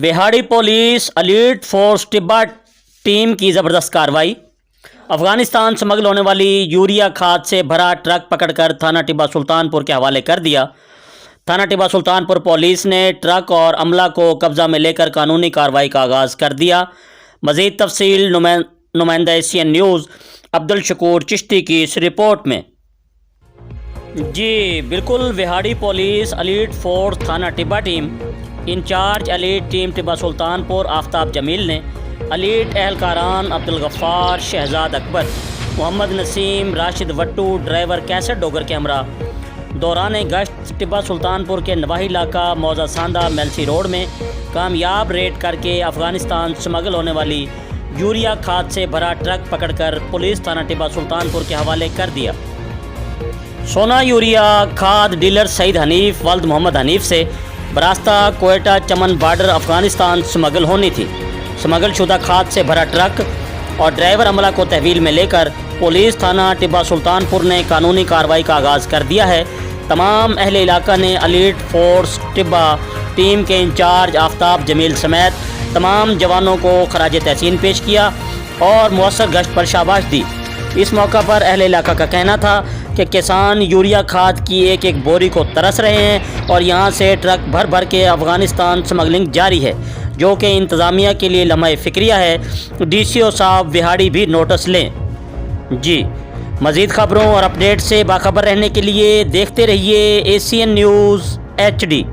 बिहाड़ी police elite force टिब्बा team की ज़बरदस्त कार्रवाई। अफ़गानिस्तान स्मगल होने वाली यूरिया खाद से भरा ट्रक पकड़कर थाना टिब्बा सुल्तानपुर के हवाले कर दिया। थाना टिब्बा सुल्तानपुर पुलिस ने ट्रक और अमला को कब्ज़ा में लेकर कानूनी कार्रवाई का आगाज़ कर दिया। मज़ीद तफसील नुमाइंदा एशियन न्यूज़ अब्दुल शकूर चिश्ती की इस रिपोर्ट में। जी बिल्कुल, बिहाड़ी पुलिस एलीट फोर्स थाना Tibba team in-charge elite team Tibba Sultanpur Aftab Jamil ने एलीट एहलकारान अब्दुल गफ़ार, शहजाद अकबर, मोहम्मद नसीम, राशिद वट्टू, ड्राइवर कैसर डोगर के हमरा दौरान गश्त टिब्बा सुल्तानपुर के नवाही इलाका मौजा सांदा मेलसी रोड में कामयाब रेड करके अफ़गानिस्तान स्मगल होने वाली यूरिया खाद से भरा ट्रक पकड़कर पुलिस थाना टिब्बा सुल्तानपुर के हवाले कर दिया। सोना यूरिया खाद डीलर सईद हनीफ वल्द मोहम्मद हनीफ से बरास्ता कोयटा चमन बॉर्डर अफ़गानिस्तान स्मगल होनी थी। स्मगल शुदा खाद से भरा ट्रक और ड्राइवर अमला को तहवील में लेकर पुलिस थाना टिब्बा सुल्तानपुर ने कानूनी कार्रवाई का आगाज़ कर दिया है। तमाम अहले इलाका ने एलीट फोर्स टिब्बा टीम के इंचार्ज आफ्ताब जमील समेत तमाम जवानों को खराज तहसीन पेश किया और मौसर गश्त पर शाबाश दी। इस मौका पर अहले इलाका का कहना था कि किसान यूरिया खाद की एक एक बोरी को तरस रहे हैं और यहाँ से ट्रक भर भर के अफ़गानिस्तान स्मगलिंग जारी है, जो कि इंतज़ामिया के लिए लम्हा फ़िक्रिया है। DCO साहब बिहाड़ी भी नोटिस लें। जी मज़ीद ख़बरों और अपडेट से बाखबर रहने के लिए देखते रहिए एशियन न्यूज़ HD।